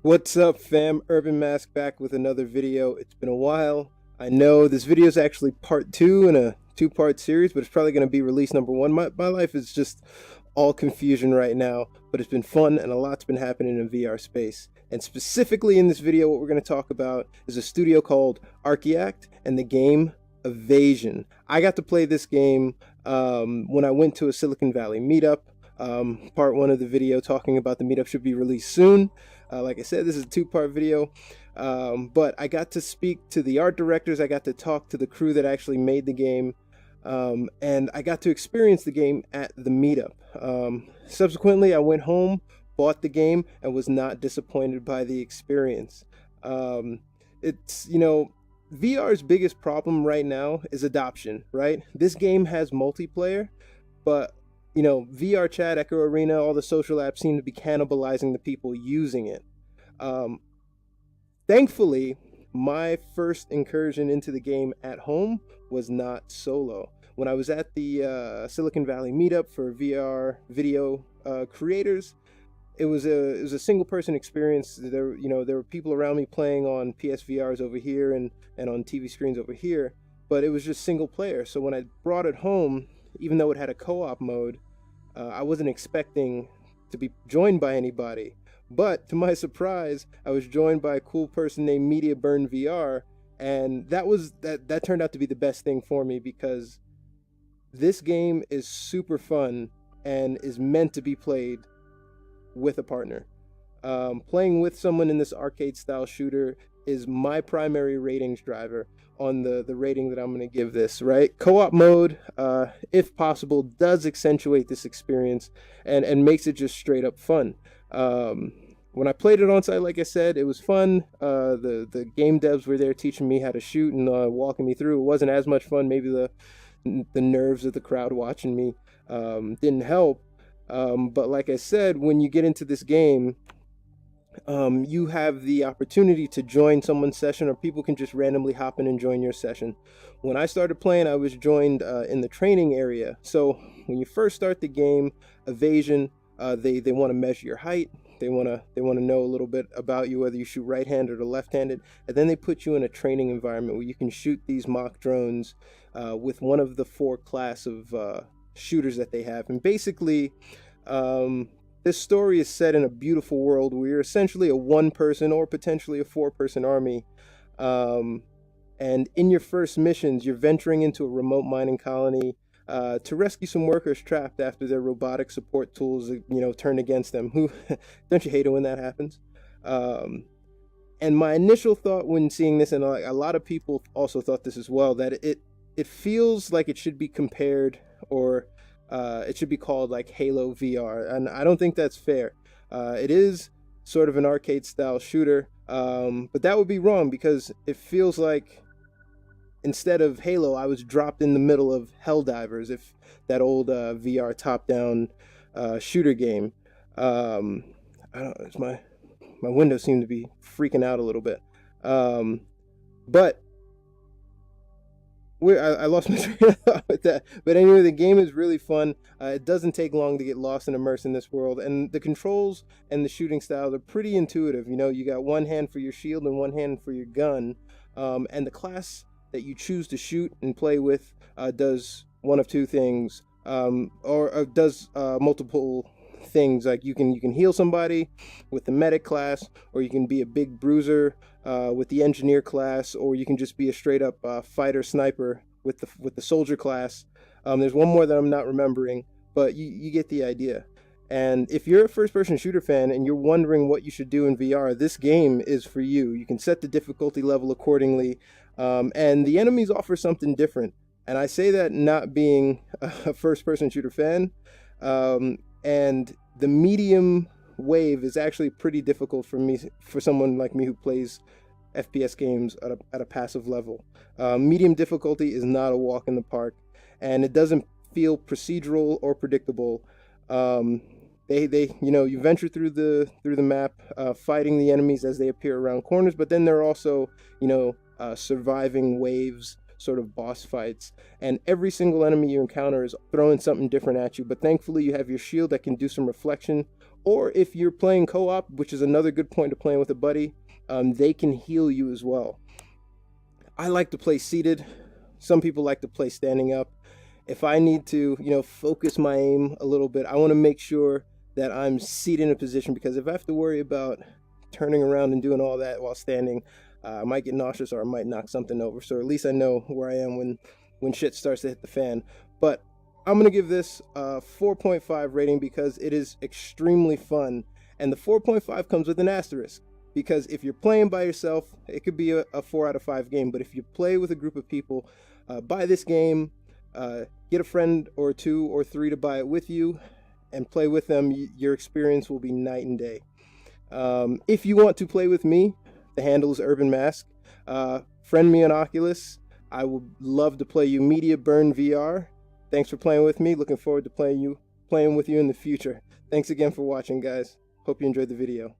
What's up, fam? Urban Mask back with another video. It's been a while. I know this video is actually part two in a two-part series, but it's probably going to be release number one. My life is just all confusion right now, but it's been fun and a lot's been happening in VR space. And specifically in this video, what we're going to talk about is a studio called Archiact and the game Evasion. I got to play this game when I went to a Silicon Valley meetup. Part one of the video talking about the meetup should be released soon. Like I said, this is a two-part video, but I got to speak to the art directors, I got to talk to the crew that actually made the game, and I got to experience the game at the meetup. Subsequently, I went home, bought the game, and was not disappointed by the experience. It's, VR's biggest problem right now is adoption, right? This game has multiplayer, but VR chat, Echo Arena, all the social apps seem to be cannibalizing the people using it. Thankfully, my first incursion into the game at home was not solo. When I was at the Silicon Valley meetup for VR video creators, it was a single person experience. There were people around me playing on PSVRs over here and on TV screens over here, but it was just single player. So when I brought it home, even though it had a co-op mode, I wasn't expecting to be joined by anybody, but to my surprise, I was joined by a cool person named Media Burn VR, and that turned out to be the best thing for me because this game is super fun and is meant to be played with a partner. Playing with someone in this arcade style shooter is my primary ratings driver on the rating that I'm going to give this, right? Co-op mode, if possible, does accentuate this experience and makes it just straight up fun. When I played it on site, like I said, it was fun. The game devs were there teaching me how to shoot and walking me through. It wasn't as much fun. Maybe the nerves of the crowd watching me didn't help. But like I said, when you get into this game, you have the opportunity to join someone's session, or people can just randomly hop in and join your session. When I started playing, I was joined in the training area. So when you first start the game, Evasion, they want to measure your height. They want to know a little bit about you, whether you shoot right-handed or left-handed, and then they put you in a training environment where you can shoot these mock drones with one of the 4 class of shooters that they have. And basically, this story is set in a beautiful world where you're essentially a 1-person or potentially a 4-person army. And in your first missions, you're venturing into a remote mining colony to rescue some workers trapped after their robotic support tools, turned against them. Who don't you hate it when that happens? And my initial thought when seeing this, and a lot of people also thought this as well, that it feels like it should be compared, or it should be called like Halo VR, and I don't think that's fair. It is sort of an arcade style shooter, but that would be wrong because it feels like instead of Halo, I was dropped in the middle of Helldivers, if that old VR top-down shooter game. I don't know, my windows seem to be freaking out a little bit, but I lost my train of thought with that. But anyway, the game is really fun. It doesn't take long to get lost and immersed in this world. And the controls and the shooting styles are pretty intuitive. You got one hand for your shield and one hand for your gun. And the class that you choose to shoot and play with does one of two things, or does multiple things. Like you can heal somebody with the medic class, or you can be a big bruiser with the engineer class, or you can just be a straight up fighter sniper with the soldier class. There's one more that I'm not remembering, but you get the idea. And if you're a first-person shooter fan and you're wondering what you should do in VR, this game is for you. You can set the difficulty level accordingly, and the enemies offer something different. And I say that not being a first-person shooter fan, and the medium wave is actually pretty difficult for someone like me who plays FPS games at a passive level. Medium difficulty is not a walk in the park, and it doesn't feel procedural or predictable. You venture through the map, fighting the enemies as they appear around corners, but then there are also surviving waves, sort of boss fights, and every single enemy you encounter is throwing something different at you. But thankfully you have your shield that can do some reflection, Or if you're playing co-op, which is another good point to playing with a buddy, they can heal you as well. I like to play seated. Some people like to play standing up. If I need to, focus my aim a little bit, I want to make sure that I'm seated in a position, because if I have to worry about turning around and doing all that while standing, I might get nauseous or I might knock something over. So at least I know where I am when shit starts to hit the fan. But I'm going to give this a 4.5 rating because it is extremely fun. And the 4.5 comes with an asterisk, because if you're playing by yourself, it could be a 4 out of 5 game. But if you play with a group of people, buy this game, get a friend or 2 or 3 to buy it with you and play with them. Your experience will be night and day. If you want to play with me, the handle is Urban Mask. Friend me on Oculus. I would love to play you Media Burn VR. Thanks for playing with me. Looking forward to playing with you in the future. Thanks again for watching, guys. Hope you enjoyed the video.